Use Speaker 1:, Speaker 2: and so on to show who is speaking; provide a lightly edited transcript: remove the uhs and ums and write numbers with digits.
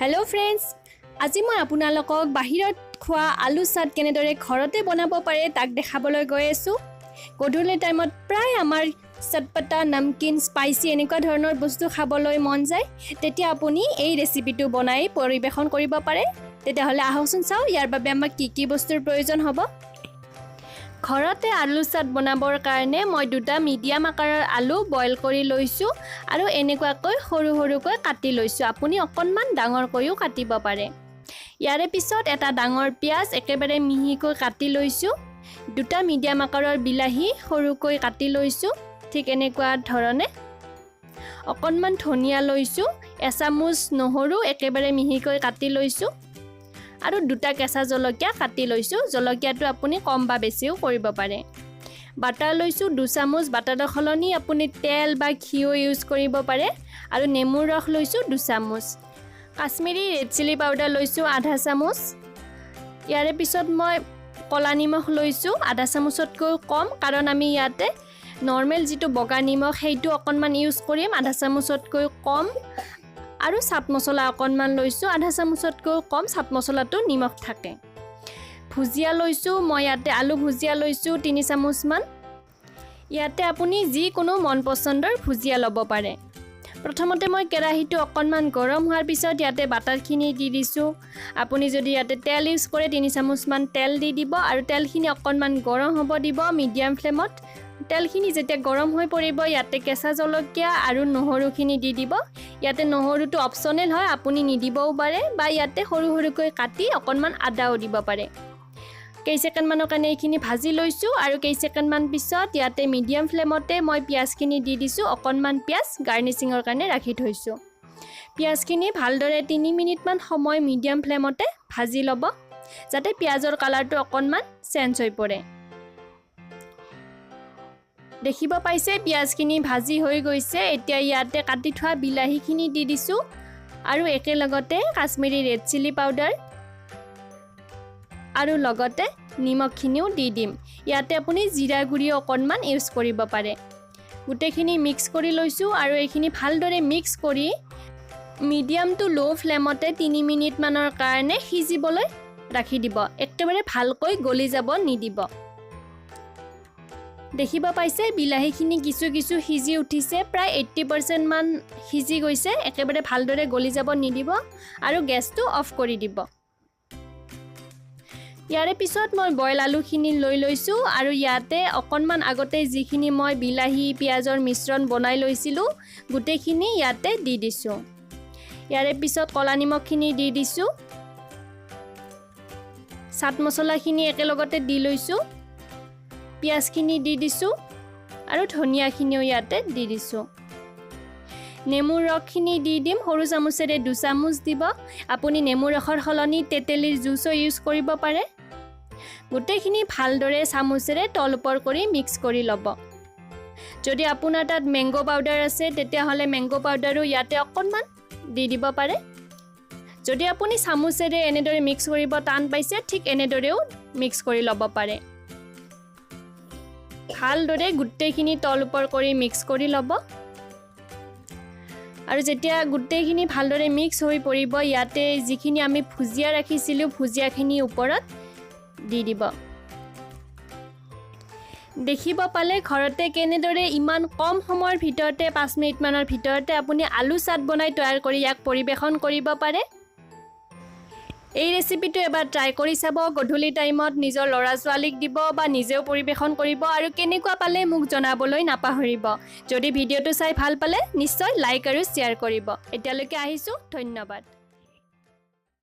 Speaker 1: Hello friends, আজি মই আপোনালোকক বাহিৰত খোৱা আলু চাট কেনেদৰে ঘৰতে বনাব পাৰে তাক দেখাবলৈ গৈ আছো। গধূলি টাইমত প্ৰায় আমাৰ চটপটা নামকিন স্পাইসি এনেকুৱা ধৰণৰ বস্তু খাবলৈ মন যায়, তেতিয়া আপুনি এই ৰেচিপিটো বনাই পৰিবেশন কৰিব পাৰে। তেতিয়া হলে আহকচোন চাও ইয়াৰ বাবে আমাক কি বস্তুৰ প্ৰয়োজন হ'ব। ঘৰতে আলু চাট বনাবৰ কাৰণে মই দুটা মিডিয়াম আকাৰৰ আলু বইল কৰি লৈছো আৰু এনেকুৱাকৈ সৰু সৰুকৈ কাটি লৈছো। আপুনি অকনমান ডাঙৰকৈও কাটিব পাৰে। ইয়াৰে পিছত এটা ডাঙৰ পিয়াজ একেবাৰে মিহিকৈ কাটি লৈছো। দুটা মিডিয়াম আকাৰৰ বিলাহী সৰুকৈ কাটি লৈছো ঠিক এনেকুৱা ধৰণে। অকনমান ধনিয়া লৈছো, এচামুচ নহৰু একেবাৰে মিহিকৈ কাটি লৈছো আৰু দুটা কেঁচা জলকীয়া কাটি লৈছো। জলকীয়াটো আপুনি কম বা বেছিও কৰিব পাৰে। বাটাৰ লৈছো 2 চামুচ, বাটাৰৰ সলনি আপুনি তেল বা ঘিও ইউজ কৰিব পাৰে আৰু নেমুৰ ৰস লৈছো 2 চামুচ। কাশ্মীৰী ৰেড চিলি পাউডাৰ লৈছো আধা চামুচ। ইয়াৰে পিছত মই কলা নিমখ লৈছো আধা চামুচতকৈ কম, কাৰণ আমি ইয়াতে নৰ্মেল যিটো বগা নিমখ সেইটো অকনমান ইউজ কৰিম, আধা চামুচতকৈ কম। আৰু চাট মছলা অকনমান লৈছো আধা চামুচতকৈ কম, চাট মছলাটো নিমখ থাকে। ভুজিয়া লৈছো মই ইয়াতে আলু ভুজিয়া লৈছো 3 চামুচ মান। ইয়াতে আপুনি যি কোনো মন পছন্দৰ ভুজিয়া ল'ব পাৰে। প্ৰথমতে মই কেৰাহীটো অকনমান গৰম হোৱাৰ পিছত ইয়াতে বাটাৰখিনি দি দিছো। আপুনি যদি ইয়াতে তেল ইউজ কৰে 3 চামুচ মান তেল দি দিব আৰু তেলখিনি অকনমান গৰম হ'ব দিব মিডিয়াম ফ্লেমত। তেলখিনি যেতিয়া গৰম হৈ পৰিব ইয়াতে কেঁচা জলকীয়া আৰু নহৰুখিনি দি দিব। ইয়াতে নহৰুটো অপচনেল হয়, আপুনি নিদিবও পাৰে বা ইয়াতে সৰু সৰুকৈ কাটি অকনমান আদাও দিব পাৰে। কেইছেকেণ্ড মানৰ কাৰণে এইখিনি ভাজি লৈছো আৰু কেইছেকেণ্ড মান পিছত ইয়াতে মিডিয়াম ফ্লেমতে মই পিয়াজখিনি দি দিছো। অকনমান পিয়াজ গাৰ্নিচিঙৰ কাৰণে ৰাখি থৈছো। পিয়াজখিনি ভালদৰে 3 মিনিট মান সময় মিডিয়াম ফ্লেমতে ভাজি ল'ব, যাতে পিয়াজৰ কালাৰটো অকনমান চেঞ্জ হৈ পৰে। দেখিব পাইছে পিয়াজখিনি ভাজি হৈ গৈছে। এতিয়া ইয়াতে কাটি থোৱা বিলাহীখিনি দি দিছো আৰু একেলগতে কাশ্মীৰী ৰেড চিলি পাউডাৰ আৰু লগতে নিমখখিনিও দি দিম। ইয়াতে আপুনি জিৰা গুড়ি অকনমান ইউজ কৰিব পাৰে। গোটেইখিনি মিক্স কৰি লৈছো আৰু এইখিনি ভালদৰে মিক্স কৰি মিডিয়াম টু লো ফ্লেমতে 3 মিনিট মানৰ কাৰণে সিজিবলৈ ৰাখি দিব। একেবাৰে ভালকৈ গলি যাব নিদিব। দেখিব পাইছে বিলাহীখিনি কিছু সিজি উঠিছে, প্ৰায় 80% মান সিজি গৈছে। একেবাৰে ভালদৰে গলি যাব নিদিব আৰু গেছটো অফ কৰি দিব। ইয়াৰে পিছত মই বইল আলুখিনি লৈ লৈছো আৰু ইয়াতে অকনমান আগতে যিখিনি মই বিলাহী পিয়াজৰ মিশ্ৰণ বনাই লৈছিলো গোটেইখিনি ইয়াতে দি দিছো। ইয়াৰে পিছত কলা নিমখখিনি দি দিছো। চাট মছলাখিনি একেলগতে দি লৈছো। পিয়াজখিনি দি দিছো আৰু ধনিয়াখিনিও ইয়াতে দি দিছো। নেমুৰ ৰসখিনি দি দিম। সৰু চামুচেৰে 2 চামুচ দিব। আপুনি নেমুৰ ৰসৰ সলনি তেতেলীৰ জুচো ইউজ কৰিব পাৰে। গোটেইখিনি ভালদৰে চামুচেৰে তল ওপৰ কৰি মিক্স কৰি ল'ব। যদি আপোনাৰ তাত মেংগো পাউডাৰ আছে তেতিয়াহ'লে মেংগো পাউডাৰো ইয়াতে অকনমান দি দিব পাৰে। যদি আপুনি চামুচেৰে এনেদৰে মিক্স কৰিব টান পাইছে ঠিক এনেদৰেও মিক্স কৰি ল'ব পাৰে। ভালদৰে গোটেইখিনি তল ওপৰ কৰি মিক্স কৰি ল'ব আৰু যেতিয়া গোটেইখিনি ভালদৰে মিক্স হৈ পৰিব ইয়াতে যিখিনি আমি ভুজিয়া ৰাখিছিলোঁ ভুজিয়াখিনি ওপৰত দি দিব। দেখিব পালে ঘৰতে কেনেদৰে ইমান কম সময়ৰ ভিতৰতে 5 মিনিট মানৰ ভিতৰতে আপুনি আলু চাট বনাই তৈয়াৰ কৰি ইয়াক পৰিবেশন কৰিব পাৰে। এই ৰেচিপিটো এবাৰ ট্ৰাই কৰি চাব। গধূলি টাইমত নিজৰ ল'ৰা ছোৱালীক দিব বা নিজেও পৰিবেশন কৰিব আৰু কেনেকুৱা পালে মোক জনাবলৈ নাপাহৰিব। যদি ভিডিঅ'টো চাই ভাল পালে নিশ্চয় লাইক আৰু শ্বেয়াৰ কৰিব। এতিয়ালৈকে আহিছো, ধন্যবাদ।